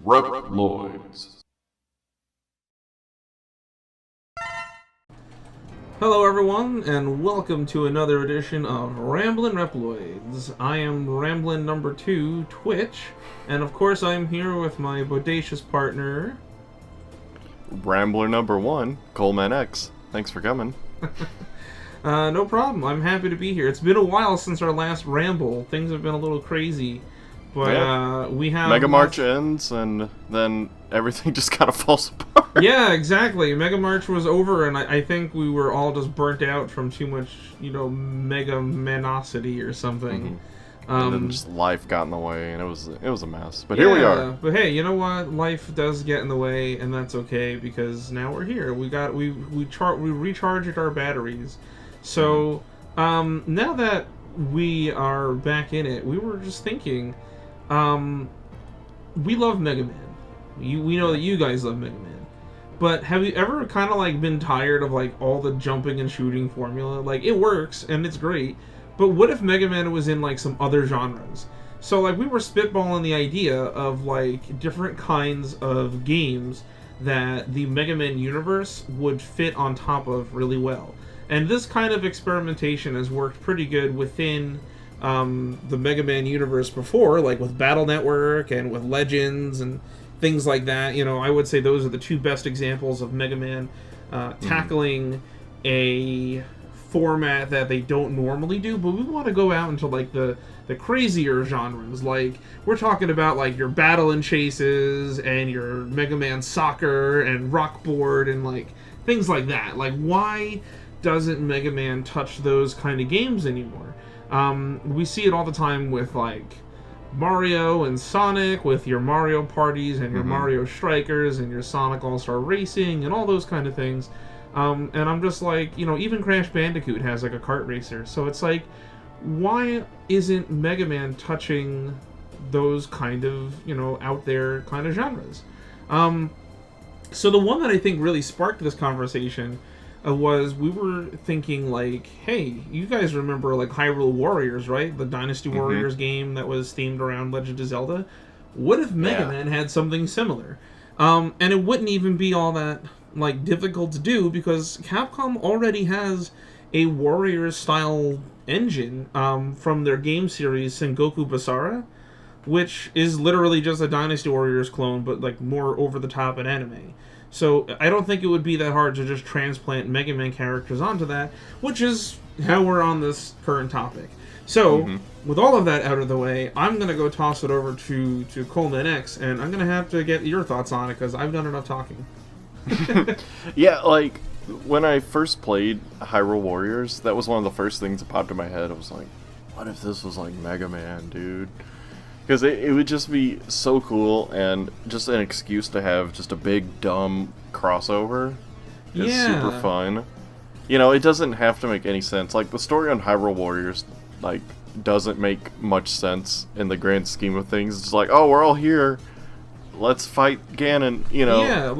Reploids. Hello everyone, and welcome to another edition of Ramblin Reploids. I am Ramblin number 2, Twitch, and of course I am here with my bodacious partner... Rambler number 1, Coleman X. Thanks for coming. No problem, I'm happy to be here. It's been a while since our last ramble. Things have been a little crazy, but we have... Mega March ends, and then everything just kind of falls apart. Yeah, exactly. Mega March was over, and I think we were all just burnt out from too much, Mega Manosity or something. Mm-hmm. And then just life got in the way, and it was a mess. But here we are. But hey, you know what? Life does get in the way, and that's okay because now we're here. We recharged our batteries. So now that we are back in it, we were just thinking, we love Mega Man. We know that you guys love Mega Man. But have you ever kind of been tired of all the jumping and shooting formula? It works and it's great. But what if Mega Man was in some other genres? So we were spitballing the idea of different kinds of games that the Mega Man universe would fit on top of really well. And this kind of experimentation has worked pretty good within the Mega Man universe before, with Battle Network and with Legends and things like that. I would say those are the two best examples of Mega Man tackling a format that they don't normally do, but we want to go out into the crazier genres. We're talking about your Battle and Chases and your Mega Man Soccer and Rockboard and things like that. Why doesn't Mega Man touch those kind of games anymore? We see it all the time with Mario and Sonic, with your Mario parties and your Mario Strikers and your Sonic All-Star Racing and all those kind of things. And I'm just even Crash Bandicoot has a kart racer. So it's why isn't Mega Man touching those kind of, out there kind of genres? So the one that I think really sparked this conversation was we were thinking hey, you guys remember Hyrule Warriors, right? The Dynasty Warriors game that was themed around Legend of Zelda. What if Mega Man had something similar? And it wouldn't even be all that difficult to do because Capcom already has a Warriors style engine from their game series Sengoku Basara, which is literally just a Dynasty Warriors clone, but more over the top in anime. So I don't think it would be that hard to just transplant Mega Man characters onto that, which is how we're on this current topic. So, with all of that out of the way, I'm going to go toss it over to Coleman X, and I'm going to have to get your thoughts on it, because I've done enough talking. Yeah, when I first played Hyrule Warriors, that was one of the first things that popped in my head. I was like, what if this was Mega Man, dude? Because it would just be so cool, and just an excuse to have just a big, dumb crossover. It's super fun. It doesn't have to make any sense. The story on Hyrule Warriors, doesn't make much sense in the grand scheme of things. It's oh, we're all here. Let's fight Ganon, Yeah,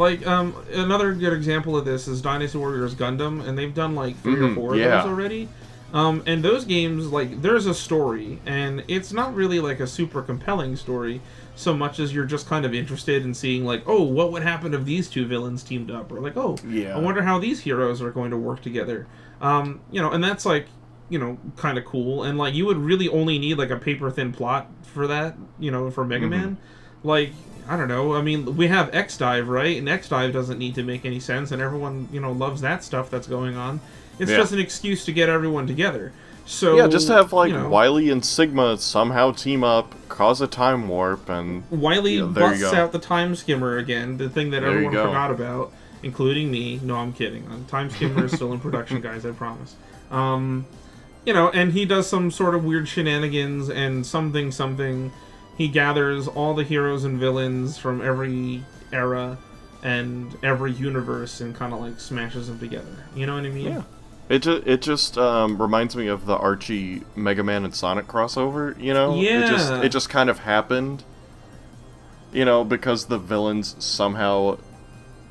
another good example of this is Dynasty Warriors Gundam, and they've done 3 or 4 of those already. And those games, there's a story, and it's not really a super compelling story, so much as you're just kind of interested in seeing oh, what would happen if these two villains teamed up, or I wonder how these heroes are going to work together. And that's kind of cool, and you would really only need a paper thin plot for that, for Mega Man. I don't know, I mean, we have X-Dive, right? And X-Dive doesn't need to make any sense, and everyone, loves that stuff that's going on. It's just an excuse to get everyone together. So yeah, just have Wily and Sigma somehow team up, cause a time warp, and Wily busts out the time skimmer again, the thing that everyone forgot about, including me. No, I'm kidding. Time skimmer is still in production, guys. I promise. And he does some sort of weird shenanigans and something. He gathers all the heroes and villains from every era and every universe and kind of smashes them together. You know what I mean? Yeah. It just reminds me of the Archie Mega Man and Sonic crossover, Yeah. It just kind of happened, because the villains somehow,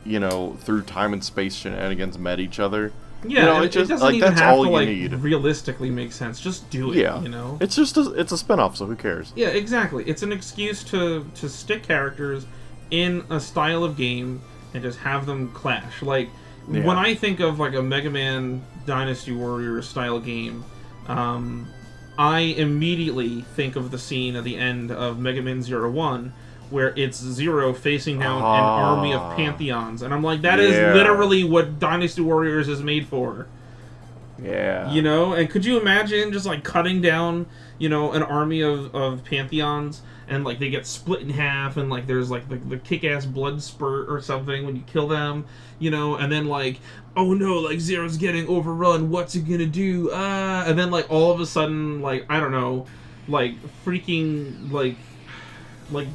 through time and space shenanigans met each other. Yeah, it doesn't even that's have all to you need. Realistically make sense. Just do it. Yeah, it's just it's a spinoff, so who cares? Yeah, exactly. It's an excuse to stick characters, in a style of game and just have them clash. Like, Yeah. when I think of like a Mega Man Dynasty Warriors style game, I immediately think of the scene at the end of Mega Man 01 where it's Zero facing down an army of Pantheons, and I'm like, that is literally what Dynasty Warriors is made for. Yeah. You know, and could you imagine just like cutting down, you know, an army of Pantheons, and like they get split in half, and like there's like the kick-ass blood spurt or something when you kill them, you know, and then like, oh no, like Zero's getting overrun, what's he gonna do? And then like all of a sudden, like, I don't know, like freaking like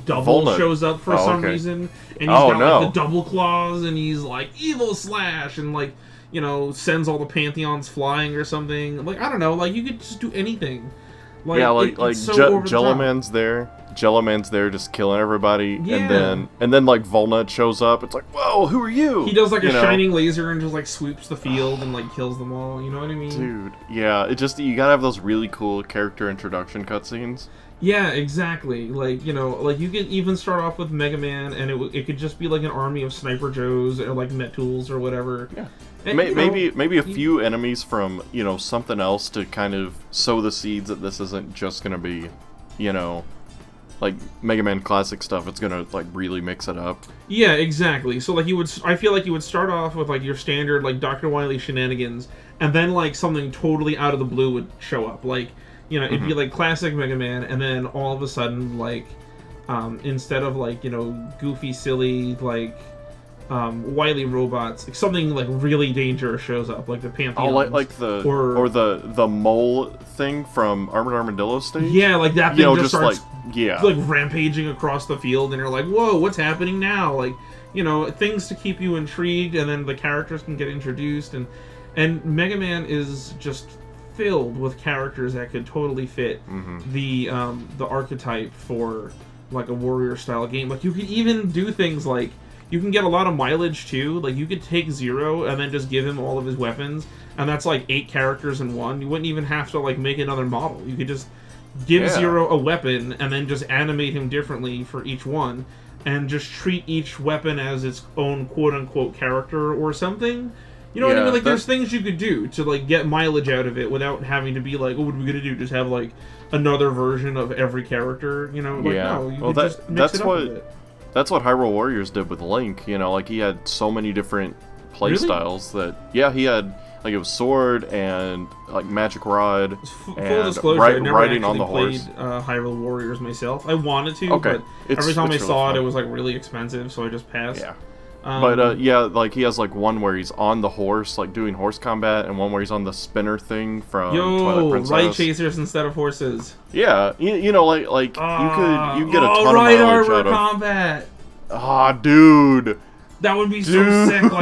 Double Volna shows up for some reason, and he's got like the double claws, and he's like evil slash, and like, you know, sends all the Pantheons flying or something. Like, I don't know, like you could just do anything. Like, yeah, like so Jelloman's there. Jelloman's there just killing everybody, and then like Volnut shows up. It's like, whoa, who are you? He does like a shining laser and just like sweeps the field and like kills them all. You know what I mean? Dude, yeah. It just, you gotta have those really cool character introduction cutscenes. Yeah, exactly. Like, you know, like you could even start off with Mega Man, and it could just be like an army of Sniper Joes or like Metools or whatever. Yeah. And, maybe a few enemies from, you know, something else to kind of sow the seeds that this isn't just gonna be, you know, like Mega Man Classic stuff. It's gonna like really mix it up. Yeah, exactly. So like I feel like you would start off with like your standard like Dr. Wily shenanigans, and then like something totally out of the blue would show up. Like, you know, it'd be like classic Mega Man, and then all of a sudden, like, instead of like, you know, goofy, silly, like, wily robots, like, something like really dangerous shows up, like the Pantheons. Oh, like the mole thing from Armored Armadillo stage. Yeah, like that thing just starts like rampaging across the field, and you're like, whoa, what's happening now? Like, you know, things to keep you intrigued, and then the characters can get introduced, and Mega Man is just filled with characters that could totally fit the archetype for like a warrior style game. Like, you could even do things like, you can get a lot of mileage too. Like, you could take Zero and then just give him all of his weapons, and that's like 8 characters in one. You wouldn't even have to like make another model. You could just give Zero a weapon and then just animate him differently for each one, and just treat each weapon as its own quote-unquote character or something. You know what I mean? Like, there's things you could do to, like, get mileage out of it without having to be like, oh, what are we going to do? Just have, like, another version of every character? You know? Like, no, you could just mix it up a bit. That's what Hyrule Warriors did with Link, you know? Like, he had so many different play styles that... Yeah, he had... Like, it was sword and, like, magic rod Full and disclosure, I never riding on the played horse. Hyrule Warriors myself. I wanted to, but every time I saw it, it was, like, really expensive, so I just passed. Yeah. But, yeah, like, he has, like, one where he's on the horse, like, doing horse combat, and one where he's on the spinner thing from Twilight Princess. Ride chasers instead of horses. Yeah, you know, like you could get a ton of ride mileage armor out of... combat! Dude! That would be so sick.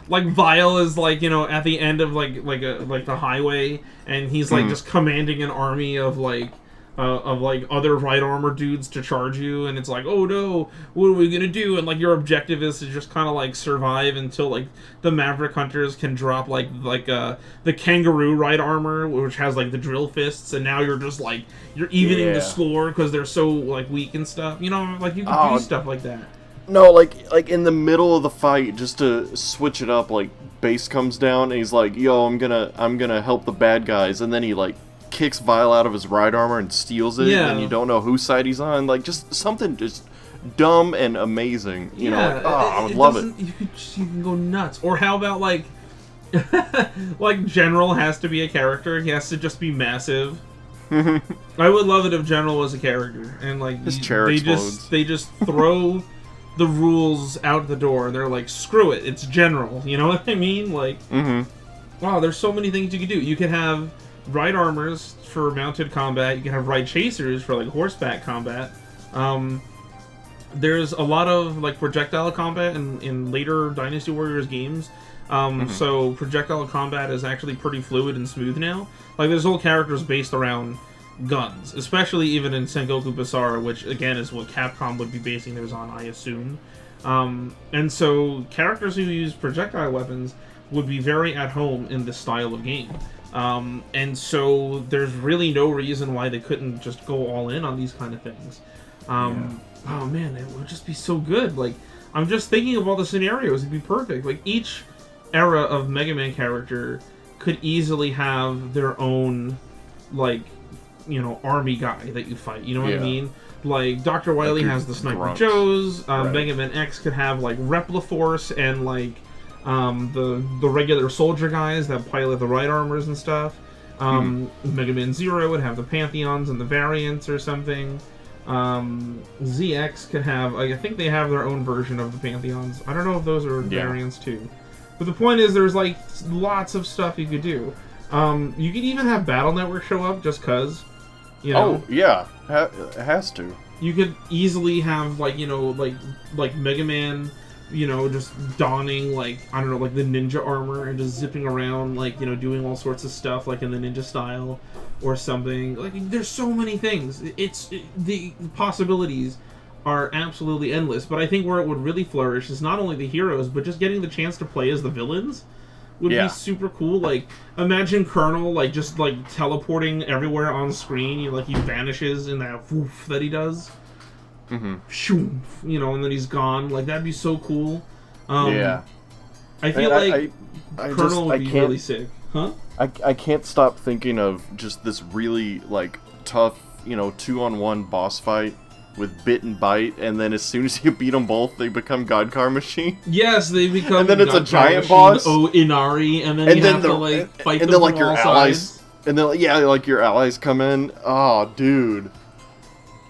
Like Vile is like, you know, at the end of like the highway, and he's like just commanding an army of like other right armor dudes to charge you, and it's like, oh no, what are we gonna do? And like your objective is to just kind of like survive until like the Maverick Hunters can drop like the kangaroo right armor, which has like the drill fists, and now you're just like you're evening the score because they're so like weak and stuff. You know, like you can do stuff like that. No, like in the middle of the fight, just to switch it up, like Bass comes down and he's like, "Yo, I'm gonna help the bad guys," and then he like kicks Vile out of his ride armor and steals it, and you don't know whose side he's on. Like, just something just dumb and amazing. You know, like, I would love it. You can go nuts. Or how about like, like General has to be a character. He has to just be massive. I would love it if General was a character, and like his chair explodes. They just throw the rules out the door. They're like, screw it, it's General. You know what I mean? Like, wow, there's so many things you could do. You could have ride armors for mounted combat. You can have ride chasers for like horseback combat. There's a lot of like projectile combat in later Dynasty Warriors games. So projectile combat is actually pretty fluid and smooth now. Like, there's whole characters based around guns, especially even in Sengoku Basara, which again is what Capcom would be basing theirs on, I assume. And so characters who use projectile weapons would be very at home in this style of game. And so there's really no reason why they couldn't just go all in on these kind of things. oh man, it would just be so good. Like, I'm just thinking of all the scenarios. It'd be perfect. Like, each era of Mega Man character could easily have their own, like, army guy that you fight. You know what I mean? Like, Dr. Wily has the Sniper Joes. Mega Man X could have, like, Repliforce and, like, the regular soldier guys that pilot the Ride Armors and stuff. Mega Man Zero would have the Pantheons and the variants or something. ZX could have, I think they have their own version of the Pantheons. I don't know if those are variants too. But the point is, there's like lots of stuff you could do. You could even have Battle Network show up just cause, Oh, yeah. It has to. You could easily have, like, like Mega Man, just donning, like, I don't know, like the ninja armor and just zipping around, like, doing all sorts of stuff, like in the ninja style or something. Like, there's so many things. The possibilities are absolutely endless. But I think where it would really flourish is not only the heroes, but just getting the chance to play as the villains would be super cool. Like, imagine Colonel, like, just, like, teleporting everywhere on screen. He vanishes in that woof that he does. Shoom, and then he's gone. Like, that'd be so cool. I feel like Colonel would be really sick. Huh? I can't stop thinking of just this really, like, tough, 2-on-1 boss fight with Bit and Bite, and then as soon as you beat them both, they become God Car Machine. Yes, they become. And then it's a giant boss. Oh, Inari, and then you have to, like, fight them from your all allies, sides. and then like your allies come in. Oh, dude.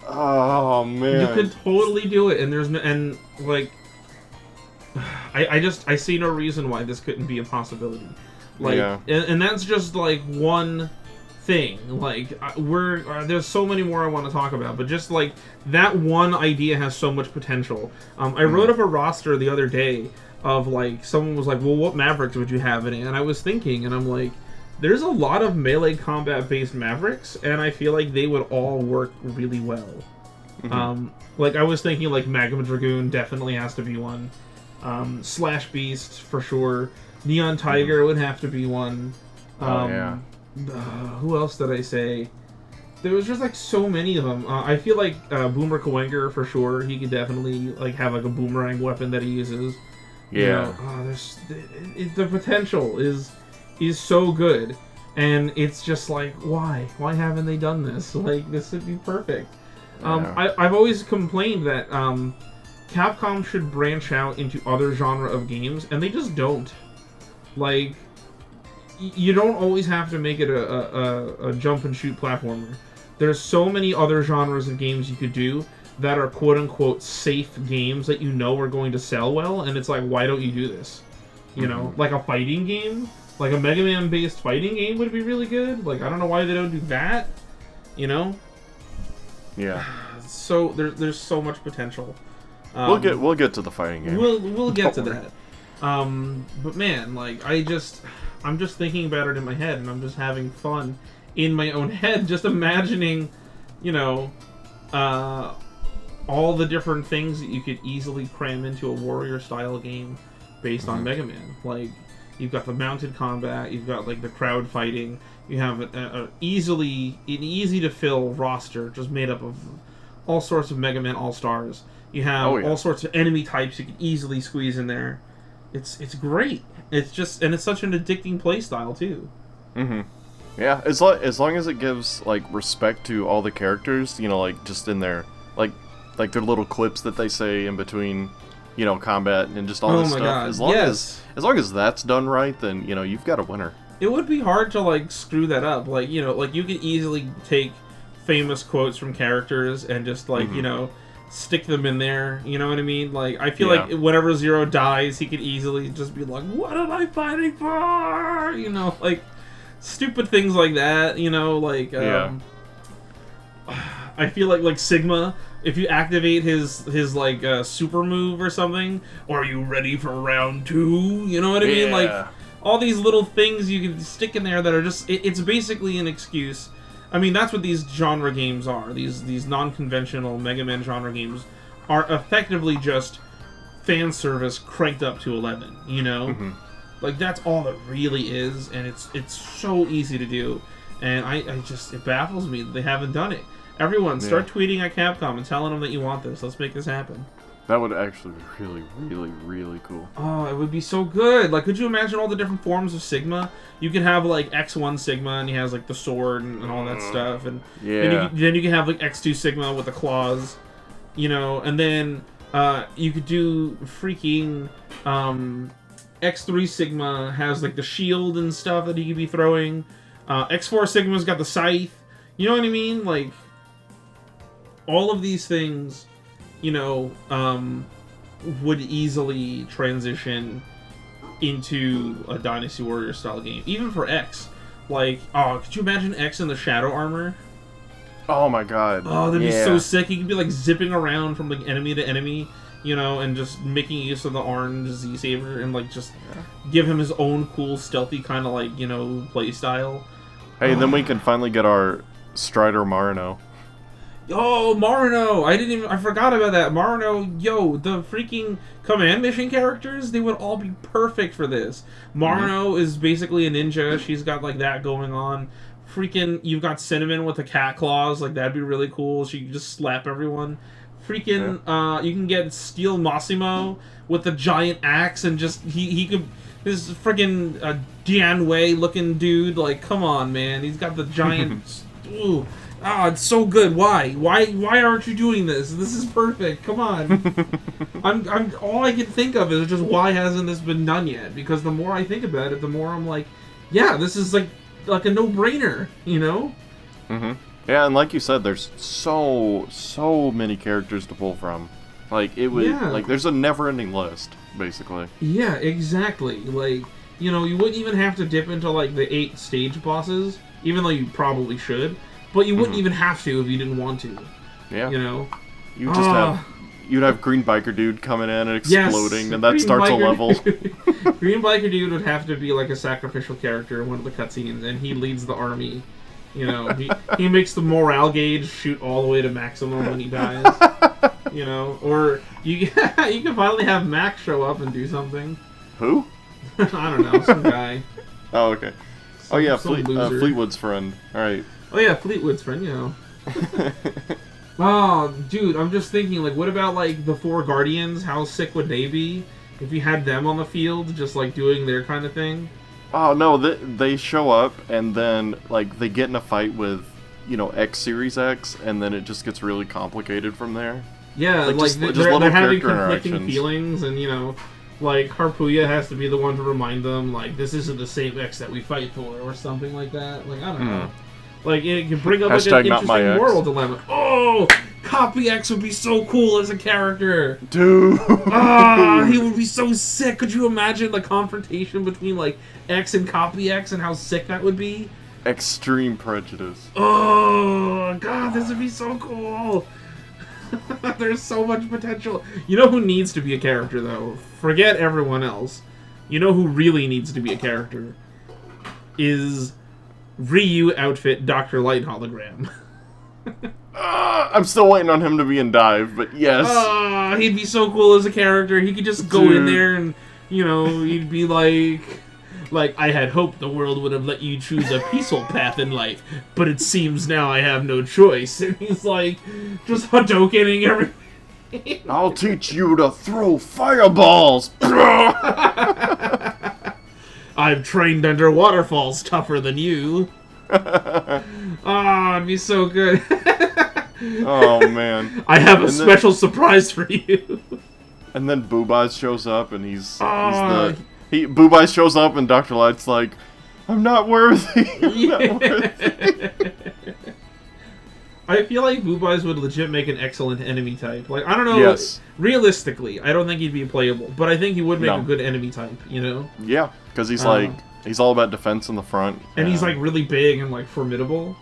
Oh man. You could totally do it, and I see no reason why this couldn't be a possibility. Like, and that's just like one thing. Like, there's so many more I want to talk about, but just like that one idea has so much potential. I wrote up a roster the other day of, like, someone was like, well, what Mavericks would you have in it? And I was thinking, and I'm like, there's a lot of melee combat based Mavericks, and I feel like they would all work really well. Like, I was thinking, like, Magma Dragoon definitely has to be one. Slash Beast for sure. Neon Tiger would have to be one. Who else did I say? There was just, like, so many of them. I feel like Boomer Kawenger for sure. He could definitely, like, have, like, a boomerang weapon that he uses. The potential is so good, and it's just like, why haven't they done this? Like, this would be perfect. I've always complained that Capcom should branch out into other genre of games, and they just don't. Like, you don't always have to make it a jump and shoot platformer. There's so many other genres of games you could do that are quote-unquote safe games that are going to sell well, and it's like, why don't you do this? Like a fighting game? Like a Mega Man-based fighting game would be really good. Like, I don't know why they don't do that. Yeah. So there's so much potential. We'll get to the fighting game. We'll get to that. But man, like, I'm just thinking about it in my head, and I'm just having fun in my own head, just imagining, all the different things that you could easily cram into a warrior-style game based on Mega Man. Like, you've got the mounted combat, you've got, like, the crowd fighting, you have an easy to fill roster just made up of all sorts of Mega Man All-Stars. You have all sorts of enemy types you can easily squeeze in there. It's great. It's just, and it's such an addicting playstyle too. Yeah, as long as it gives, like, respect to all the characters, like, just in their like their little clips that they say in between, combat and just all this stuff. God. As long as that's done right, then you've got a winner. It would be hard to, like, screw that up. Like, like, you could easily take famous quotes from characters and just, like, stick them in there. You know what I mean? Like, I feel like whenever Zero dies, he could easily just be like, what am I fighting for? Like, stupid things like that. Like, I feel like Sigma, if you activate his like super move or something, are you ready for round 2? You know what I mean? Like, all these little things you can stick in there that are just, it's basically an excuse. I mean, that's what these genre games are. These non-conventional Mega Man genre games are effectively just fan service cranked up to 11, Like, that's all it really is, and it's so easy to do. And it baffles me that they haven't done it. Everyone, start tweeting at Capcom and telling them that you want this. Let's make this happen. That would actually be really, really, really cool. Oh, it would be so good. Like, could you imagine all the different forms of Sigma? You can have, like, X1 Sigma, and he has, like, the sword and all that stuff. And then you can have, like, X2 Sigma with the claws, you know, and then you could do freaking X3 Sigma has, like, the shield and stuff that he could be throwing. X4 Sigma's got the scythe. You know what I mean? Like, all of these things, you know, would easily transition into a Dynasty Warrior style game. Even for X. Like, oh, could you imagine X in the Shadow Armor? Oh my god. Oh, that'd be so sick. He could be, like, zipping around from, like, enemy to enemy, you know, and just making use of the orange Z-Saber and, like, just give him his own cool, stealthy kind of, like, you know, play style. Hey, then we can finally get our Strider Marino. Oh, Marino! I forgot about that. Marino, yo, the freaking command mission characters, they would all be perfect for this. Marino is basically a ninja. She's got, like, that going on. Freaking, you've got Cinnamon with the cat claws. Like, that'd be really cool. She can just slap everyone. Freaking, you can get Steel Massimo with the giant axe and just, he could, this freaking Dian Wei looking dude, like, come on, man. He's got the giant, ooh. Oh, it's so good. Why? Why aren't you doing this? This is perfect. Come on. I'm all I can think of is just why hasn't this been done yet? Because the more I think about it, the more I'm like, yeah, this is like a no-brainer, you know? Yeah, and like you said, there's so many characters to pull from. Like, it would, like, there's a never-ending list, basically. Yeah, exactly. Like, you know, you wouldn't even have to dip into, like, the 8 stage bosses, even though you probably should. But you wouldn't even have to if you didn't want to. Yeah. You know? You just you'd have Green Biker Dude coming in and exploding, and that starts a level. Green Biker Dude would have to be like a sacrificial character in one of the cutscenes, and he leads the army. You know, he makes the morale gauge shoot all the way to maximum when he dies. You know, or you can finally have Max show up and do something. Who? I don't know, some guy. Oh, okay. Fleetwood's friend. All right. Oh yeah, Fleetwood's friend, you know. Oh, dude, I'm just thinking, like, what about, like, the 4 Guardians? How sick would they be if you had them on the field, just, like, doing their kind of thing? Oh, no, they show up, and then, like, they get in a fight with, you know, X Series X, and then it just gets really complicated from there. Yeah, like they're having conflicting feelings, and, you know, like, Harpuya has to be the one to remind them, like, this isn't the same X that we fight for, or something like that. Like, I don't know. Like, it can bring up like an interesting moral dilemma. Oh, Copy X would be so cool as a character. Dude. Ah, he would be so sick. Could you imagine the confrontation between, like, X and Copy X and how sick that would be? Extreme prejudice. Oh, God, this would be so cool. There's so much potential. You know who needs to be a character, though? Forget everyone else. You know who really needs to be a character? Is Ryu outfit Dr. Light hologram. I'm still waiting on him to be in Dive, but yes. He'd be so cool as a character. He could just go in there and, you know, he'd be like, I had hoped the world would have let you choose a peaceful path in life, but it seems now I have no choice. And he's like, just Hadoukening everything. I'll teach you to throw fireballs. I've trained under waterfalls tougher than you. It'd be so good. Oh, man. I have a special surprise for you. And then Boobas shows up, and Boobas shows up, and Dr. Light's like, I'm not worthy. Not worthy. I feel like Boobas would legit make an excellent enemy type. Like, I don't know. Yes. Realistically, I don't think he'd be playable, but I think he would make a good enemy type, you know? Yeah, because he's like, he's all about defense in the front. And he's like really big and like formidable.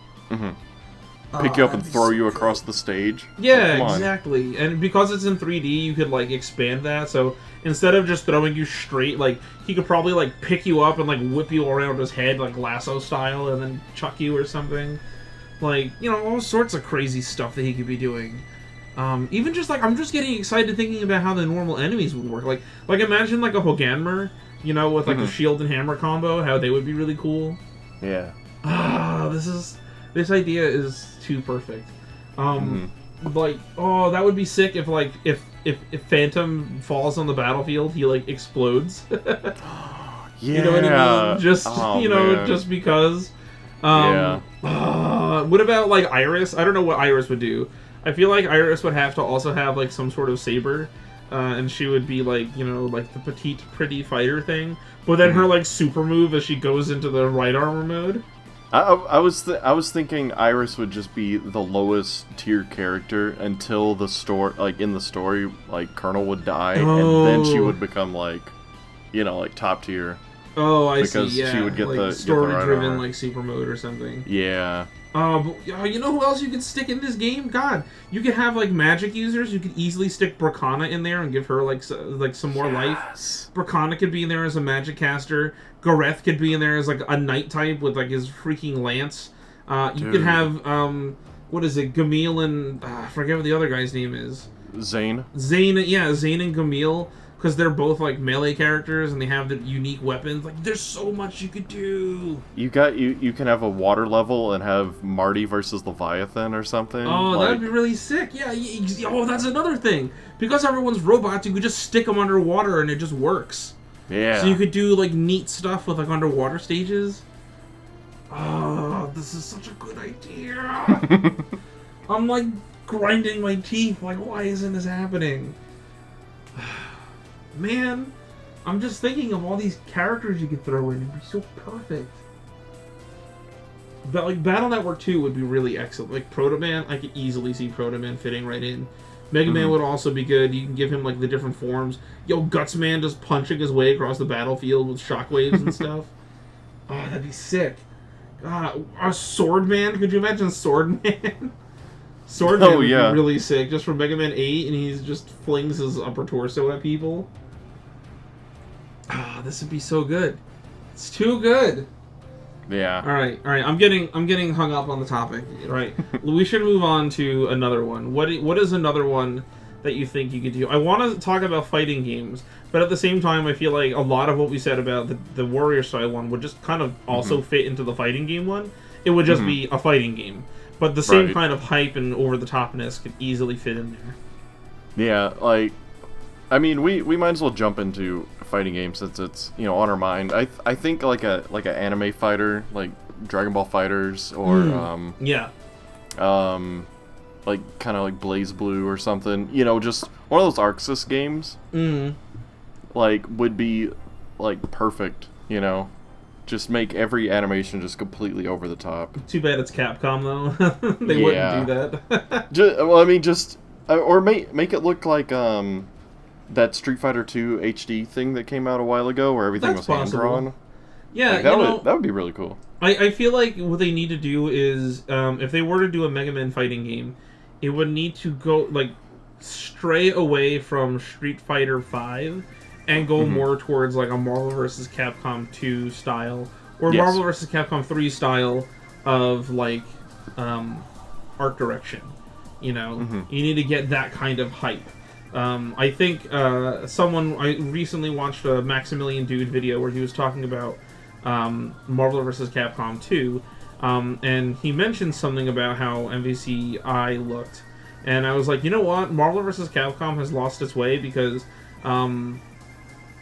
Pick you up and throw you across the stage. Yeah, exactly. And because it's in 3D, you could like expand that. So instead of just throwing you straight, like he could probably like pick you up and like whip you around his head like lasso style and then chuck you or something. Like, you know, all sorts of crazy stuff that he could be doing. Even just like, I'm just getting excited thinking about how the normal enemies would work. Like imagine like a Hoganmer, you know, with like the shield and hammer combo, how they would be really cool. Yeah. This idea is too perfect. Like, oh, that would be sick if like if Phantom falls on the battlefield, he like explodes. Yeah. You know what I mean? Just man. just because. Yeah. What about like Iris? I don't know what Iris would do. I feel like Iris would have to also have like some sort of saber, and she would be like like the petite, pretty fighter thing. But then her like super move as she goes into the right armor mode. I was thinking Iris would just be the lowest tier character until the story, like in the story, like Colonel would die, and then she would become like, like top tier. Oh, I see. Because Yeah, she would get like the story-driven, right like super mode or something. Yeah. But you know who else you could stick in this game? God, you could have like magic users. You could easily stick Bracana in there and give her like some more life. Bracana could be in there as a magic caster. Gareth could be in there as like a knight type with like his freaking lance. You could have what is it? Gamil and I forget what the other guy's name is. Zane. Zane and Gamil. Because they're both like melee characters and they have the unique weapons. Like, there's so much you could do. You can have a water level and have Marty versus Leviathan or something. Oh, that'd be really sick. Yeah. Oh, that's another thing. Because everyone's robots, you could just stick them underwater and it just works. Yeah. So you could do like neat stuff with like underwater stages. Oh, this is such a good idea. I'm like grinding my teeth. Like, why isn't this happening? Man, I'm just thinking of all these characters you could throw in. It'd be so perfect. But like Battle Network 2 would be really excellent. Like Proto Man, I could easily see Proto Man fitting right in. Mega Man would also be good. You can give him like the different forms. Yo, Guts Man just punching his way across the battlefield with shockwaves and stuff. Oh, that'd be sick. A Sword Man? Could you imagine Sword Man? Sword Man would be really sick, just from Mega Man 8, and he just flings his upper torso at people. Ah, this would be so good. It's too good. Yeah. All right. I'm getting hung up on the topic. Right. We should move on to another one. What is another one that you think you could do? I want to talk about fighting games, but at the same time, I feel like a lot of what we said about the Warrior style one would just kind of also fit into the fighting game one. It would just be a fighting game. But the same kind of hype and over-the-topness could easily fit in there. Yeah, like, I mean, we might as well jump into a fighting game since it's on our mind. I think like an anime fighter, like Dragon Ball Fighters, or like kind of like Blaze Blue or something. Just one of those ArcSys games. Like would be like perfect. Just make every animation just completely over the top. Too bad it's Capcom, though. They wouldn't do that. Or make it look like that Street Fighter 2 HD thing that came out a while ago, where everything was hand-drawn. Yeah, like, that would be really cool. I feel like what they need to do is, if they were to do a Mega Man fighting game, it would need to go stray away from Street Fighter 5 and go more towards like a Marvel vs. Capcom 2 style, or Marvel vs. Capcom 3 style of like art direction. You need to get that kind of hype. I think I recently watched a Maximilian Dude video where he was talking about Marvel vs. Capcom 2, and he mentioned something about how MVCI looked, and I was like, you know what, Marvel vs. Capcom has lost its way because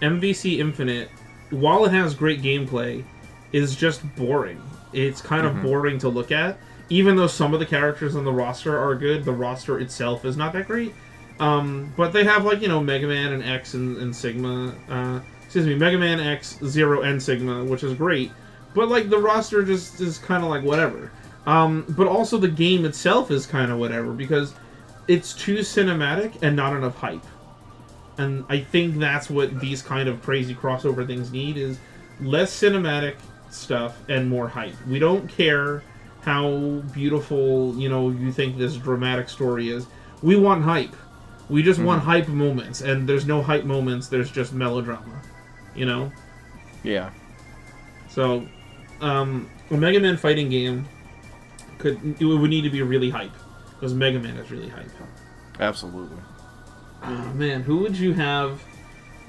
MVC Infinite, while it has great gameplay, is just boring. It's kind of boring to look at. Even though some of the characters on the roster are good, the roster itself is not that great. But they have Mega Man and X and Sigma. Mega Man, X, Zero, and Sigma, which is great. But the roster just is kind of whatever. But also the game itself is kind of whatever because it's too cinematic and not enough hype. And I think that's what these kind of crazy crossover things need, is less cinematic stuff and more hype. We don't care how beautiful, you think this dramatic story is. We want hype. We just want hype moments, and there's no hype moments, there's just melodrama. Yeah. So, a Mega Man fighting game would need to be really hype, because Mega Man is really hype. Absolutely. Oh, man, who would you have?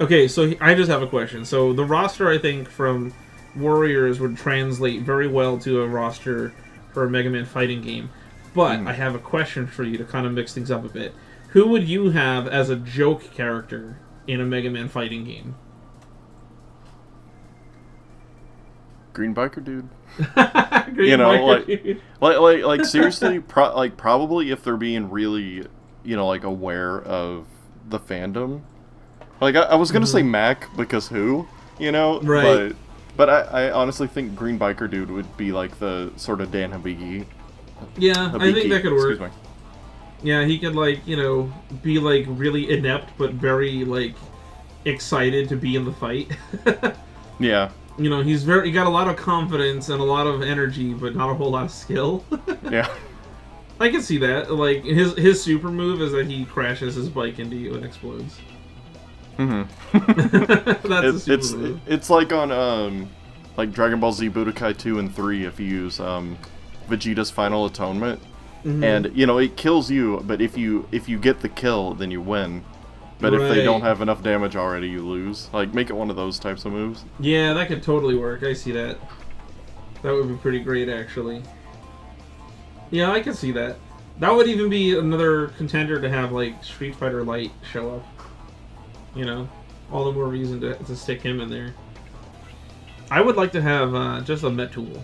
Okay, so I just have a question. So the roster, I think, from Warriors would translate very well to a roster for a Mega Man fighting game. But I have a question for you to kind of mix things up a bit. Who would you have as a joke character in a Mega Man fighting game? Green biker dude. Green biker dude. like seriously, probably if they're being really, like aware of the fandom. Like I was gonna say Mac because who, right? But I honestly think Green biker dude would be like the sort of Dan Hibiki. Yeah, I think that could work. Excuse me. Yeah, he could be really inept but very excited to be in the fight. Yeah. He got a lot of confidence and a lot of energy, but not a whole lot of skill. Yeah. I can see that. Like his super move is that he crashes his bike into you and explodes. Mm-hmm. That's a super move. It's like on like Dragon Ball Z Budokai 2 and 3 if you use Vegeta's Final Atonement. Mm-hmm. And it kills you, but if you get the kill, then you win. But if they don't have enough damage already, you lose. Like, make it one of those types of moves. Yeah, that could totally work. I see that. That would be pretty great, actually. Yeah, I can see that. That would even be another contender to have, Street Fighter Light show up. All the more reason to stick him in there. I would like to have just a Metul.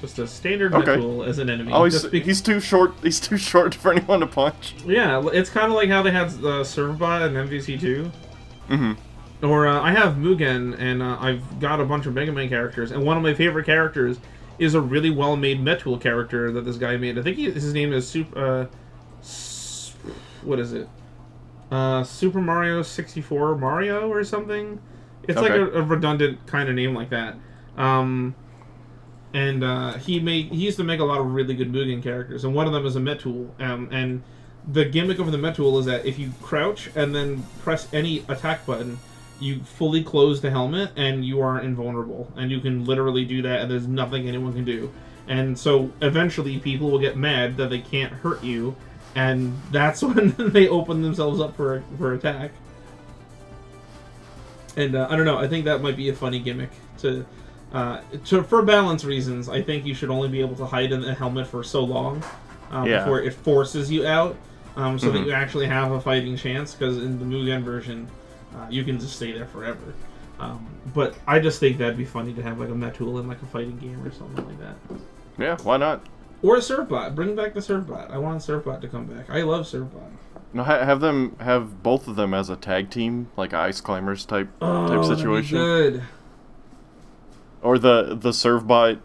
Just a standard Metul as an enemy. Oh, he's too short. He's too short for anyone to punch. Yeah, it's kind of like how they had Servbot in MVC2. Mm-hmm. Or I have Mugen, and I've got a bunch of Mega Man characters, and one of my favorite characters is a really well-made Metul character that this guy made. I think his name is what is it? Super Mario 64 Mario or something? It's like a redundant kind of name like that. And he used to make a lot of really good Mugen characters, and one of them is a Metul. And the gimmick of the Metul is that if you crouch and then press any attack button, you fully close the helmet and you are invulnerable. And you can literally do that, and there's nothing anyone can do. And so eventually people will get mad that they can't hurt you, and that's when they open themselves up for attack. And I don't know, I think that might be a funny gimmick for balance reasons. I think you should only be able to hide in the helmet for so long before it forces you out, so that you actually have a fighting chance. Because in the Mugen version, you can just stay there forever. But I just think that'd be funny to have a Metul in a fighting game or something like that. Yeah, why not? Or a Servbot. Bring back the Servbot. I want Servbot to come back. I love Servbot. No, have both of them as a tag team, like Ice Climbers type situation. That'd be good. Or the Servbot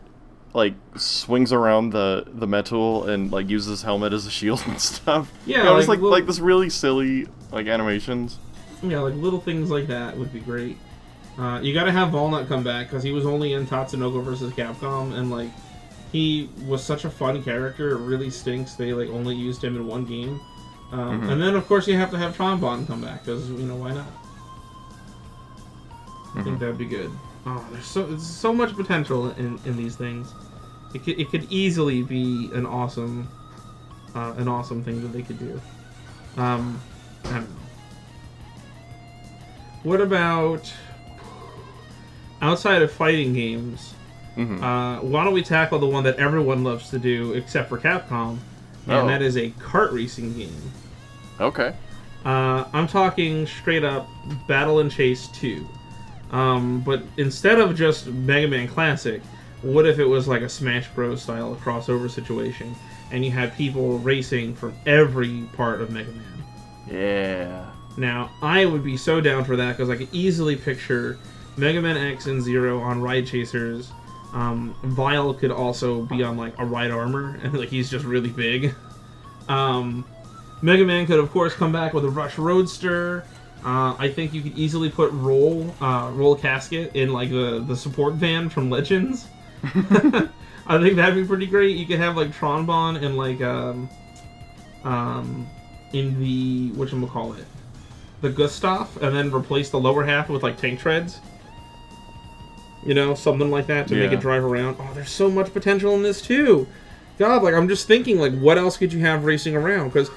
swings around the Metul and uses his helmet as a shield and stuff. Yeah, it's like this really silly animations. Yeah, little things like that would be great. You gotta have Walnut come back because he was only in Tatsunoko vs. Capcom, and he was such a fun character. It really stinks they only used him in one game. And then of course you have to have Trombone come back because why not? I think that'd be good. Oh, there's so much potential in these things. It could easily be an awesome thing that they could do. I don't know. What about outside of fighting games? Why don't we tackle the one that everyone loves to do except for Capcom, and that is a kart racing game. Okay. I'm talking straight up Battle and Chase 2. But instead of just Mega Man Classic, what if it was like a Smash Bros. Style crossover situation, and you had people racing from every part of Mega Man? Yeah. Now, I would be so down for that, because I could easily picture Mega Man X and Zero on Ride Chasers. Vile could also be on a Ride Armor, and he's just really big. Mega Man could, of course, come back with a Rush Roadster. I think you could easily put Roll Casket in the support van from Legends. I think that'd be pretty great. You could have Tronbon and in the whatchamacallit, the Gustav, and then replace the lower half with tank treads. Something like that to make it drive around. Oh, there's so much potential in this too. God, I'm just thinking what else could you have racing around? Because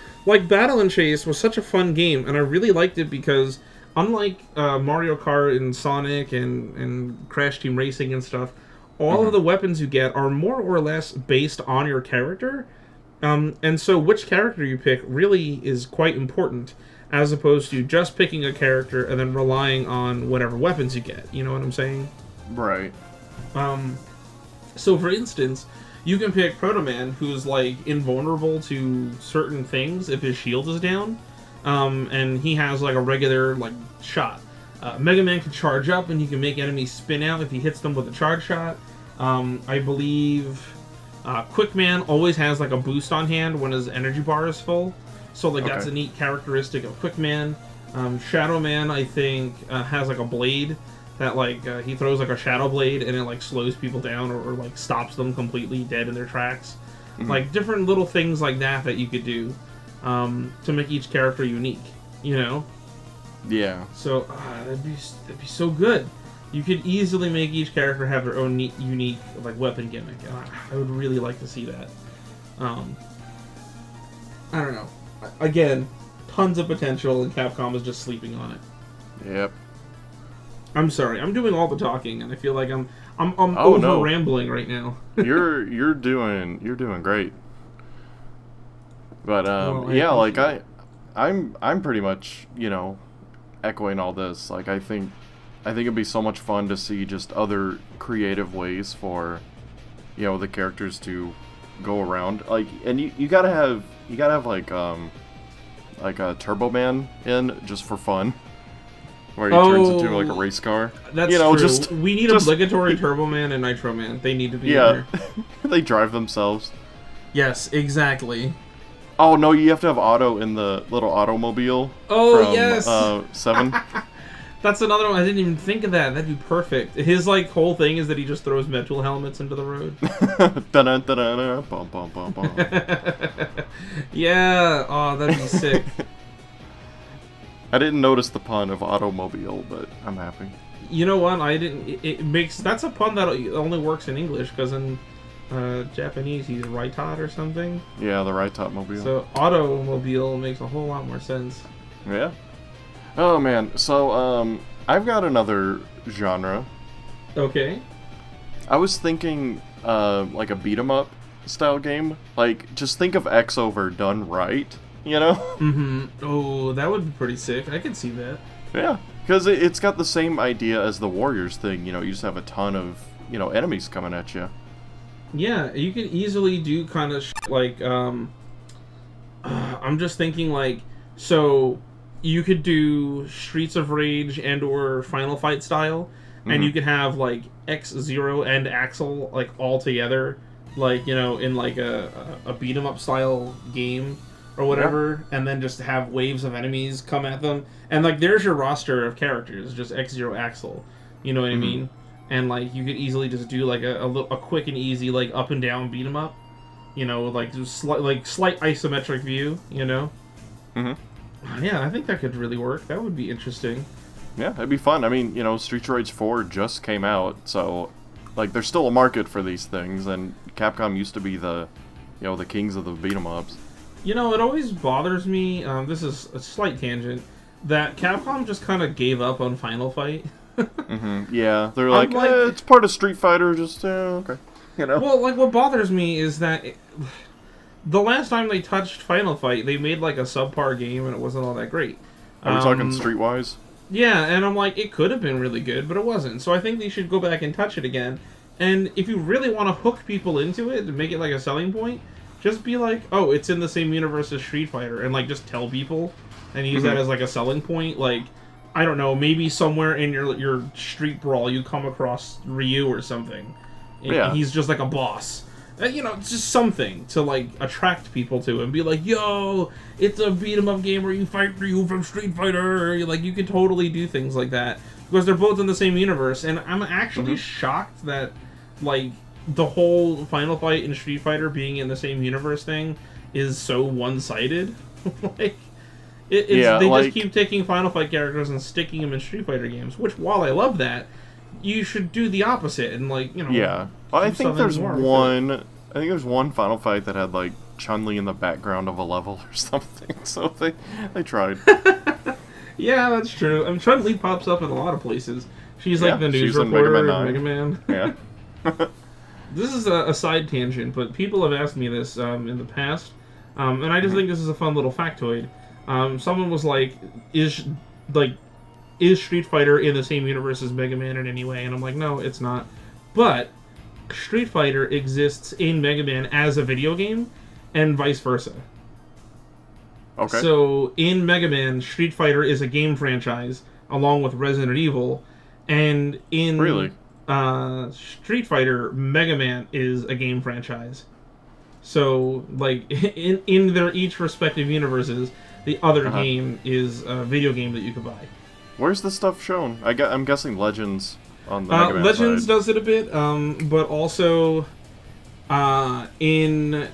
Battle and Chase was such a fun game, and I really liked it because, unlike Mario Kart and Sonic and Crash Team Racing and stuff, all of the weapons you get are more or less based on your character, And so which character you pick really is quite important, as opposed to just picking a character and then relying on whatever weapons you get. You know what I'm saying? Right. So for instance, you can pick Proto Man, who's like invulnerable to certain things if his shield is down, and he has like a regular like shot. Mega Man can charge up, and he can make enemies spin out if he hits them with a charge shot. I believe Quick Man always has like a boost on hand when his energy bar is full, so like that's a neat characteristic of Quick Man. Shadow Man, I think, has like a blade that like he throws like a shadow blade and it like slows people down or like stops them completely dead in their tracks. Like different little things like that you could do to make each character unique, you know? Yeah. So that'd be so good. You could easily make each character have their own unique like weapon gimmick. I would really like to see that. I don't know. Again, tons of potential, and Capcom is just sleeping on it. Yep. I'm sorry. I'm doing all the talking, and I feel like I'm rambling right now. you're doing great. But Well, yeah, like I'm pretty much, you know, echoing all this. Like I think it'd be so much fun to see just other creative ways for, you know, the characters to go around. Like, and you gotta have like a Turbo Man in just for fun, where he turns into like a race car. That's true. We need obligatory Turbo Man and Nitro Man. They need to be in there. They drive themselves. Yes, exactly. Oh no, you have to have Auto in the little automobile. Oh from, yes. 7. That's another one. I didn't even think of that. That'd be perfect. His like whole thing is that he just throws metal helmets into the road. Bum, bum, bum, bum. Yeah. Oh, that'd be sick. I didn't notice the pun of automobile, but I'm happy. You know what? I didn't. It makes that's a pun that only works in English, because in Japanese he's Raitot or something. Yeah, the Raitot mobile. So automobile makes a whole lot more sense. Yeah. Oh man, so I've got another genre. Okay. I was thinking like a beat 'em up style game. Like just think of X over done right, you know? Mm-hmm. Oh, that would be pretty sick. I could see that. Yeah, because it's got the same idea as the Warriors thing. You know, you just have a ton of, you know, enemies coming at you. Yeah, you could easily do kind of like I'm just thinking like, so you could do Streets of Rage and or Final Fight style, and you could have like X-Zero and Axel like all together, like, you know, in like a beat 'em up style game or whatever, and then just have waves of enemies come at them, and like there's your roster of characters, just X-Zero, Axel, you know what I mean? And like you could easily just do like a quick and easy like up and down beat 'em up, you know, like just slight isometric view, you know. Yeah, I think that could really work. That would be interesting. Yeah, it'd be fun. I mean, you know, Streets of Rage 4 just came out, so like there's still a market for these things, and Capcom used to be the, you know, the kings of the beat 'em ups. You know, it always bothers me. This is a slight tangent, that Capcom just kind of gave up on Final Fight. Yeah, they're like, it's part of Street Fighter, just okay, you know. Well, like what bothers me is that the last time they touched Final Fight, they made like a subpar game, and it wasn't all that great. Are we talking streetwise? Yeah, and I'm like, it could have been really good, but it wasn't. So I think they should go back and touch it again. And if you really want to hook people into it and make it like a selling point, just be like, oh, it's in the same universe as Street Fighter, and like just tell people and use that as like a selling point. Like, I don't know, maybe somewhere in your street brawl you come across Ryu or something. Yeah. He's just like a boss. You know, just something to like attract people to and be like, yo, it's a beat 'em up game where you fight Ryu from Street Fighter. Like, you could totally do things like that because they're both in the same universe. And I'm actually shocked that like the whole Final Fight and Street Fighter being in the same universe thing is so one-sided. Like, they just keep taking Final Fight characters and sticking them in Street Fighter games. Which, while I love that, you should do the opposite and like, you know. Yeah. Well, I think there's one Final Fight that had like Chun-Li in the background of a level or something. So they tried. Yeah, that's true. I mean, Chun-Li pops up in a lot of places. She's like the news she's in reporter Mega Man in Mega Man. Yeah. This is a side tangent, but people have asked me this in the past, and I just think this is a fun little factoid. Someone was like, like, "Is Street Fighter in the same universe as Mega Man in any way?" And I'm like, no, it's not. But Street Fighter exists in Mega Man as a video game, and vice versa. Okay. So in Mega Man, Street Fighter is a game franchise along with Resident Evil, and in Really? Street Fighter, Mega Man is a game franchise. So, like, in their each respective universes, the other game is a video game that you could buy. Where's the stuff shown? I'm guessing Legends on the Mega Man Legends side. does it a bit, but also in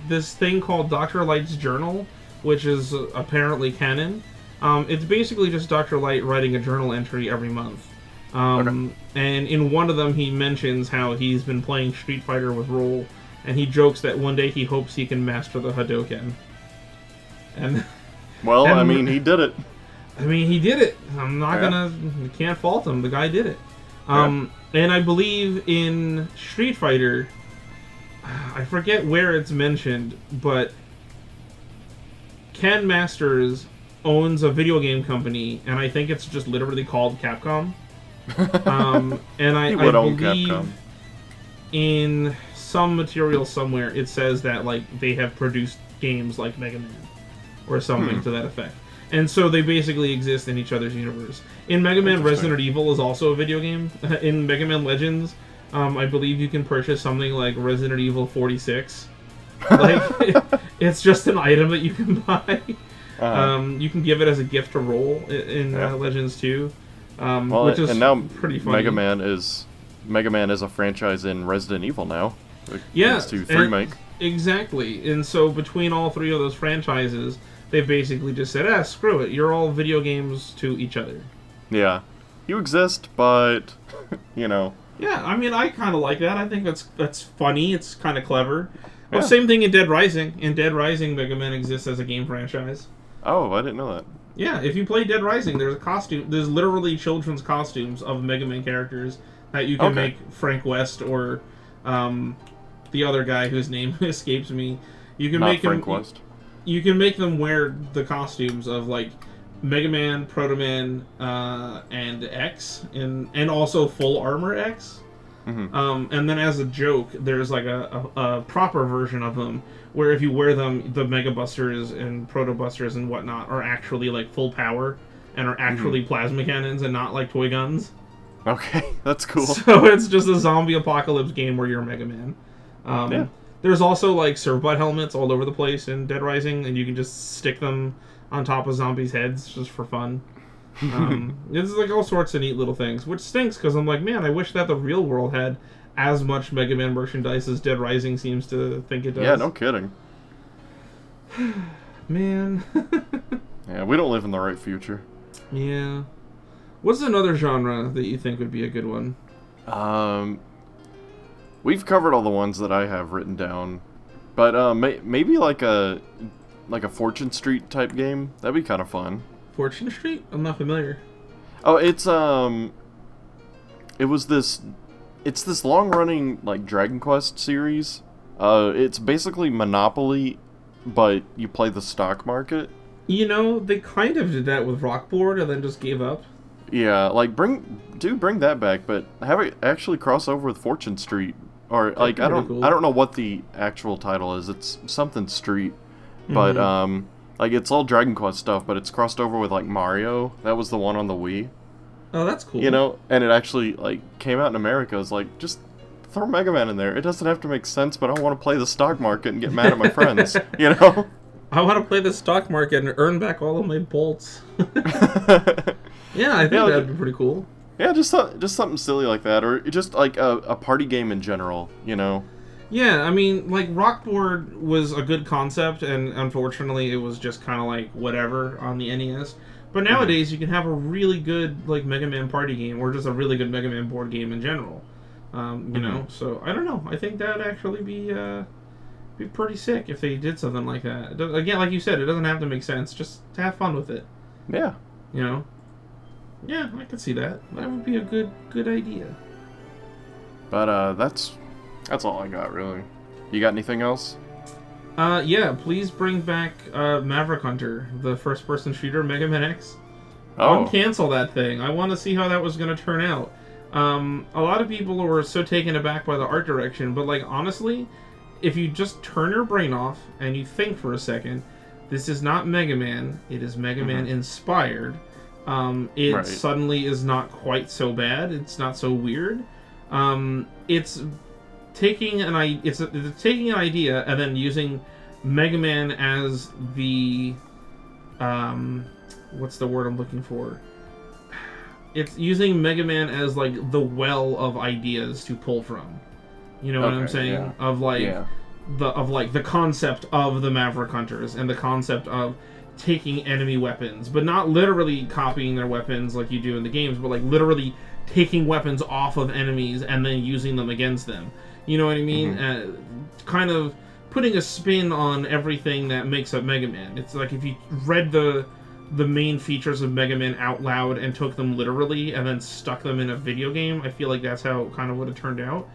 this thing called Dr. Light's Journal, which is apparently canon. It's basically just Dr. Light writing a journal entry every month. And in one of them, he mentions how he's been playing Street Fighter with Roll, and he jokes that one day he hopes he can master the Hadouken. And well, I mean, he did it. I mean, he did it. I'm not you can't fault him. The guy did it. And I believe in Street Fighter, I forget where it's mentioned, but Ken Masters owns a video game company, and I think it's just literally called Capcom. And I own believe Capcom. in some material somewhere it says that like they have produced games like Mega Man or something to that effect. And so they basically exist in each other's universe. In Mega Man, Resident Evil is also a video game. In Mega Man Legends, I believe you can purchase something like Resident Evil 46. Like, it's just an item that you can buy. You can give it as a gift to Roll in Legends 2, which is and now pretty funny. Mega Man is a franchise in Resident Evil now. Yeah, thanks to 3 exactly. And so between all three of those franchises, they've basically just said, screw it, you're all video games to each other. Yeah. You exist, but, you know. Yeah, I mean, I kind of like that. I think that's funny. It's kind of clever. Well, same thing in Dead Rising. In Dead Rising, Mega Man exists as a game franchise. Oh, I didn't know that. Yeah, if you play Dead Rising, there's a costume. There's literally children's costumes of Mega Man characters that you can make Frank West or the other guy whose name escapes me. You can make Frank West. You can make them wear the costumes of like Mega Man, Proto Man, and X, and also Full Armor X. And then as a joke, there's like a proper version of them where if you wear them, the Mega Busters and Proto Busters and whatnot are actually like full power and are actually plasma cannons and not like toy guns. Okay, that's cool. So it's just a zombie apocalypse game where you're Mega Man. There's also like Servbot helmets all over the place in Dead Rising, and you can just stick them on top of zombies' heads just for fun. It's like all sorts of neat little things, which stinks because I'm like, man, I wish that the real world had as much Mega Man merchandise as Dead Rising seems to think it does. Yeah, no kidding. Man. Yeah, we don't live in the right future. Yeah. What's another genre that you think would be a good one? We've covered all the ones that I have written down, but maybe like a Fortune Street type game. That'd be kind of fun. Fortune Street? I'm not familiar. Oh, it's this long-running like Dragon Quest series. It's basically Monopoly, but you play the stock market. You know, they kind of did that with Rockboard and then just gave up. Yeah, like bring that back, but have it actually cross over with Fortune Street, or like I don't know what the actual title is. It's something Street, but like it's all Dragon Quest stuff, but it's crossed over with like Mario. That was the one on the Wii. Oh, that's cool. You know, and it actually like came out in America. It's like just throw Mega Man in there. It doesn't have to make sense, but I want to play the stock market and get mad at my friends. You know. I want to play the stock market and earn back all of my bolts. Yeah, I think that'd be pretty cool. Yeah, just something silly like that, or just like a party game in general, you know? Yeah, I mean, like, Rockboard was a good concept, and unfortunately it was just kind of like whatever on the NES. But nowadays you can have a really good, like, Mega Man party game, or just a really good Mega Man board game in general. You know, so I don't know. I think that'd actually be pretty sick if they did something like that. Again, like you said, it doesn't have to make sense, just to have fun with it. Yeah. You know? Yeah, I could see that. That would be a good idea. But that's That's all I got, really. You got anything else? Yeah, please bring back Maverick Hunter, the first-person shooter, Mega Man X. Oh. Uncancel that thing. I want to see how that was going to turn out. A lot of people were so taken aback by the art direction, but, like, honestly, if you just turn your brain off and you think for a second, this is not Mega Man, it is Mega Man inspired. It suddenly is not quite so bad. It's not so weird. It's taking an idea and then using Mega Man as the what's the word I'm looking for? It's using Mega Man as like the well of ideas to pull from. You know what I'm saying? Yeah. Of like the concept of the Maverick Hunters and the concept of taking enemy weapons, but not literally copying their weapons like you do in the games, but like literally taking weapons off of enemies and then using them against them. You know what I mean? Kind of putting a spin on everything that makes up Mega Man. It's like if you read the main features of Mega Man out loud and took them literally and then stuck them in a video game, I feel like that's how it kind of would have turned out.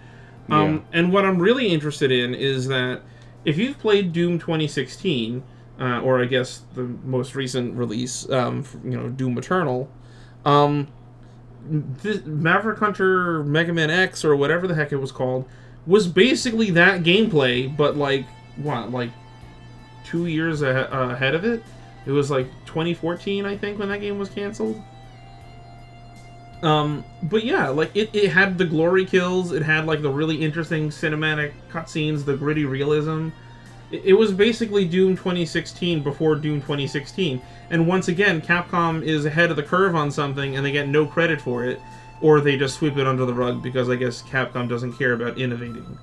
And what I'm really interested in is that if you've played Doom 2016, or I guess the most recent release, Doom Eternal, this Maverick Hunter Mega Man X, or whatever the heck it was called, was basically that gameplay, but like 2 years ahead of it. It was like 2014, I think, when that game was canceled. But yeah, like it had the glory kills, it had like the really interesting cinematic cutscenes, the gritty realism. It was basically Doom 2016 before Doom 2016. And once again, Capcom is ahead of the curve on something and they get no credit for it, or they just sweep it under the rug because I guess Capcom doesn't care about innovating,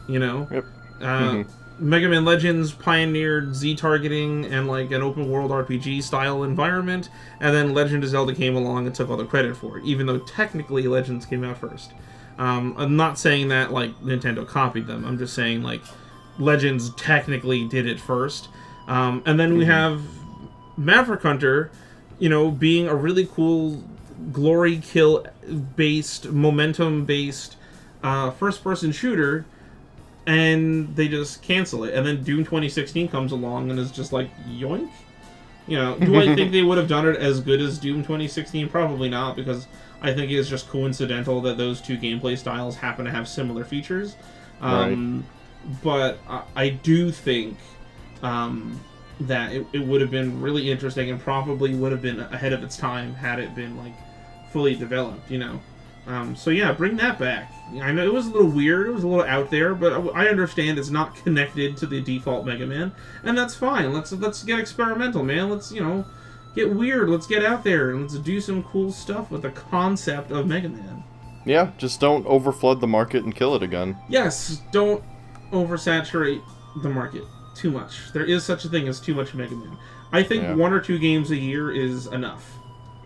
you know? Yep. Mega Man Legends pioneered Z-targeting and like an open world RPG style environment, and then Legend of Zelda came along and took all the credit for it, even though technically Legends came out first. I'm not saying that like Nintendo copied them, I'm just saying like Legends technically did it first. And then we have Maverick Hunter, being a really cool glory kill based, momentum based first person shooter, and they just cancel it. And then Doom 2016 comes along and is just like, yoink? Do I think they would have done it as good as Doom 2016? Probably not, because I think it's just coincidental that those two gameplay styles happen to have similar features. But I do think that it would have been really interesting and probably would have been ahead of its time had it been like fully developed, So yeah, bring that back. I know it was a little weird, it was a little out there, but I understand it's not connected to the default Mega Man, and that's fine. Let's get experimental, man. Let's get weird. Let's get out there and let's do some cool stuff with the concept of Mega Man. Yeah, just don't overflood the market and kill it again. Yes, don't oversaturate the market too much. There is such a thing as too much Mega Man. I think 1 or 2 games a year is enough.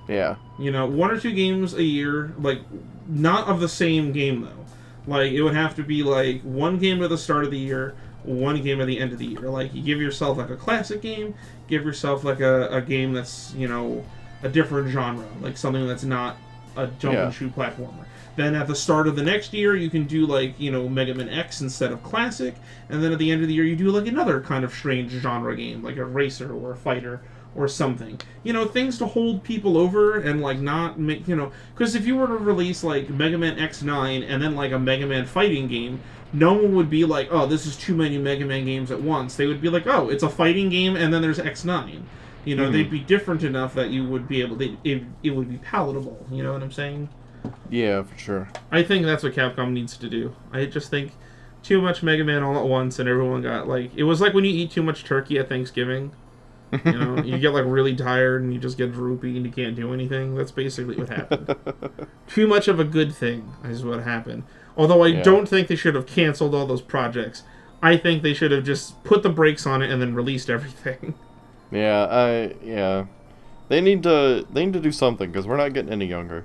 Yeah. 1 or 2 games a year, like, not of the same game, though. Like, it would have to be, like, 1 game at the start of the year, 1 game at the end of the year. Like, you give yourself, like, a classic game, give yourself, like, a game that's, a different genre. Like, something that's not a jump-and-shoot platformer. Then at the start of the next year, you can do, like, Mega Man X instead of classic. And then at the end of the year, you do, like, another kind of strange genre game, like a racer or a fighter or something. Things to hold people over and, like, not make, because if you were to release, like, Mega Man X9 and then, like, a Mega Man fighting game, no one would be like, oh, this is too many Mega Man games at once. They would be like, oh, it's a fighting game and then there's X9. They'd be different enough that you would be able to, it would be palatable. You know what I'm saying? Yeah, for sure. I think that's what Capcom needs to do. I just think too much Mega Man all at once and everyone got, like, it was like when you eat too much turkey at Thanksgiving. You get, like, really tired and you just get droopy and you can't do anything. That's basically what happened. Too much of a good thing is what happened. Although I don't think they should have canceled all those projects. I think they should have just put the brakes on it and then released everything. Yeah. They need to do something, because we're not getting any younger.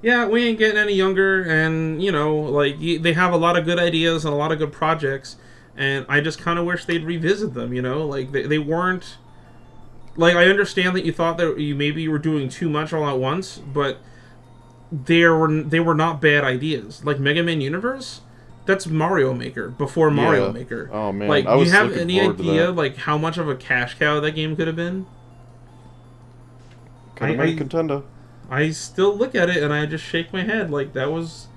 Yeah, we ain't getting any younger, and, they have a lot of good ideas and a lot of good projects, and I just kind of wish they'd revisit them, Like, they weren't... Like, I understand that you thought that you were doing too much all at once, but they were not bad ideas. Like, Mega Man Universe, That's Mario Maker before Mario Maker. Oh man, Like, I do was you have looking any forward to idea that. like how much of a cash cow that game could have been? Could have been a contender. I still look at it and I just shake my head. Like, that was...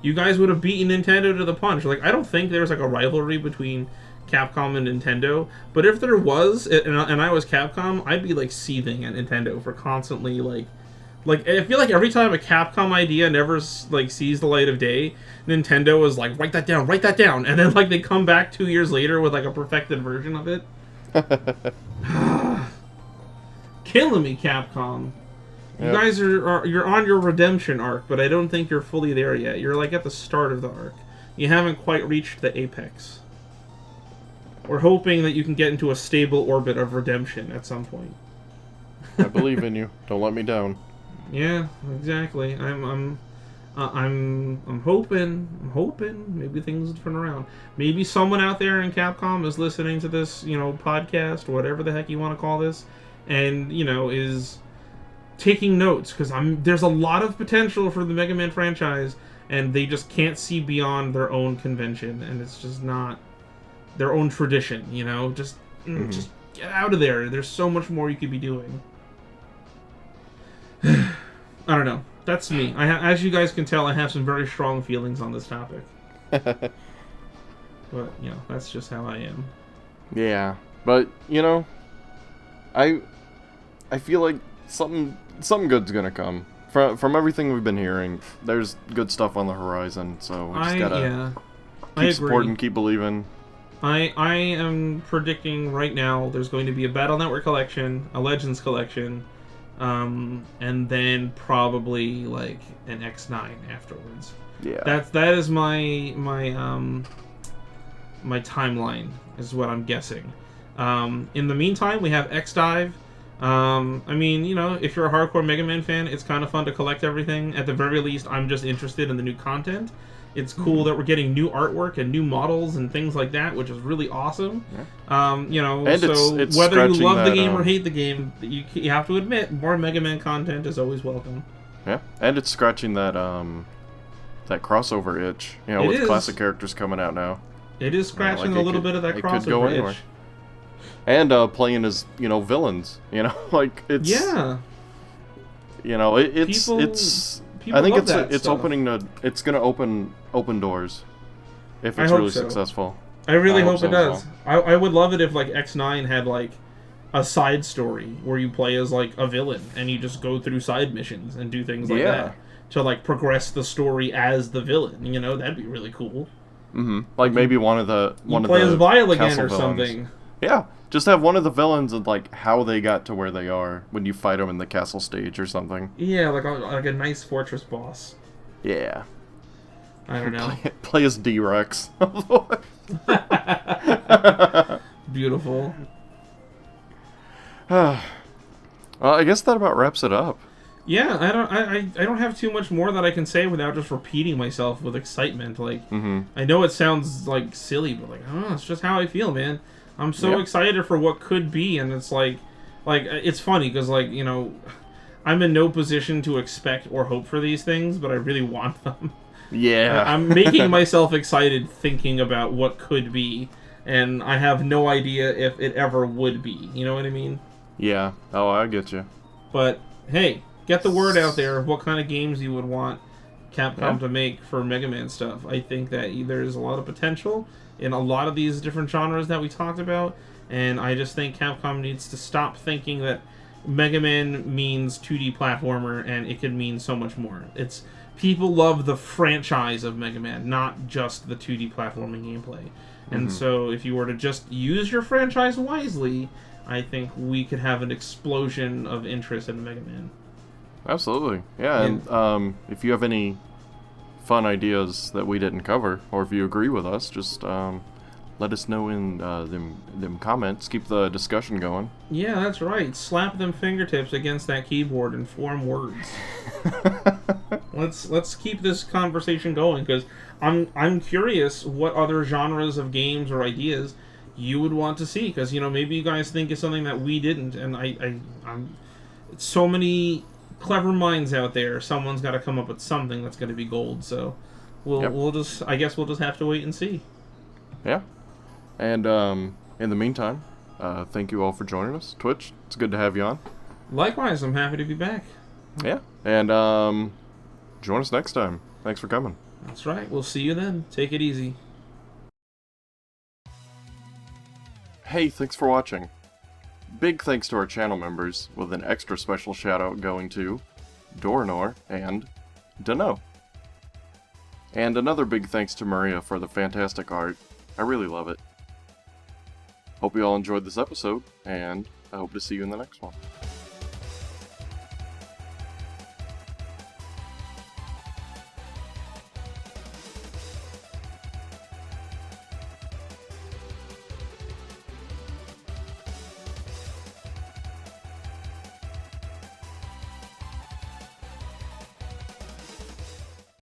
You guys would have beaten Nintendo to the punch. Like, I don't think there's like a rivalry between Capcom and Nintendo, but if there was, and I was Capcom, I'd be like seething at Nintendo for constantly like I feel like every time a Capcom idea never like sees the light of day, Nintendo is like, write that down, and then like they come back 2 years later with like a perfected version of it. Killing me, Capcom. You Yep. guys you're on your redemption arc, but I don't think you're fully there yet. You're like at the start of the arc. You haven't quite reached the apex. We're hoping that you can get into a stable orbit of redemption at some point. I believe in you. Don't let me down. Yeah, exactly. I'm hoping. Maybe things will turn around. Maybe someone out there in Capcom is listening to this, podcast or whatever the heck you want to call this, and is taking notes, because there's a lot of potential for the Mega Man franchise, and they just can't see beyond their own convention, and it's just not their own tradition. Just get out of there. There's so much more you could be doing. I don't know. That's me. As you guys can tell, I have some very strong feelings on this topic. But that's just how I am. Yeah, but I feel like something good's gonna come from everything we've been hearing. There's good stuff on the horizon, so we just gotta keep supporting, keep believing. I am predicting right now there's going to be a Battle Network collection, a Legends collection, and then probably like an X9 afterwards. Yeah. That is my timeline is what I'm guessing. In the meantime, we have X-Dive. If you're a hardcore Mega Man fan, it's kind of fun to collect everything. At the very least, I'm just interested in the new content. It's cool that we're getting new artwork and new models and things like that, which is really awesome. Yeah. And so it's whether you love the game or hate the game, you have to admit, more Mega Man content is always welcome. Yeah, and it's scratching that crossover itch, with classic characters coming out now. It is scratching a little bit of that crossover itch. And playing as, villains, like it's... Yeah. It's I think it's gonna open doors if it's really successful. I really hope it does. I would love it if like X9 had like a side story where you play as like a villain and you just go through side missions and do things like that to like progress the story as the villain. That'd be really cool. Mm-hmm. Like maybe one of the play as Vile again or something. Yeah, just have one of the villains and like how they got to where they are when you fight them in the castle stage or something. Yeah, like a nice fortress boss. Yeah. I don't know. Play as D-Rex. Beautiful. Well, I guess that about wraps it up. Yeah, I don't have too much more that I can say without just repeating myself with excitement. Like, I know it sounds like silly, but like, I don't know, it's just how I feel, man. I'm so excited for what could be, and it's like it's funny because like I'm in no position to expect or hope for these things, but I really want them. Yeah, I'm making myself excited thinking about what could be, and I have no idea if it ever would be. You know what I mean? Yeah. Oh, I get you. But hey, get the word out there of what kind of games you would want Capcom to make for Mega Man stuff. I think that there's a lot of potential in a lot of these different genres that we talked about, and I just think Capcom needs to stop thinking that Mega Man means 2D platformer and it could mean so much more. People love the franchise of Mega Man, not just the 2D platforming gameplay. And so if you were to just use your franchise wisely, I think we could have an explosion of interest in Mega Man. Absolutely. Yeah, and if you have any fun ideas that we didn't cover, or if you agree with us, just let us know in them comments. Keep the discussion going. Yeah, that's right. Slap them fingertips against that keyboard and form words. Let's keep this conversation going, because I'm curious what other genres of games or ideas you would want to see, because maybe you guys think of something that we didn't, and I'm so many clever minds out there. Someone's got to come up with something that's going to be gold. So Yep. I guess we'll just have to wait and see. Yeah. And in the meantime, thank you all for joining us. Twitch, it's good to have you on. Likewise, I'm happy to be back. Yeah. And join us next time. Thanks for coming. That's right. We'll see you then. Take it easy. Hey, thanks for watching. Big thanks to our channel members, with an extra special shout out going to Dornor and Dunno. And another big thanks to Maria for the fantastic art. I really love it. Hope you all enjoyed this episode, and I hope to see you in the next one.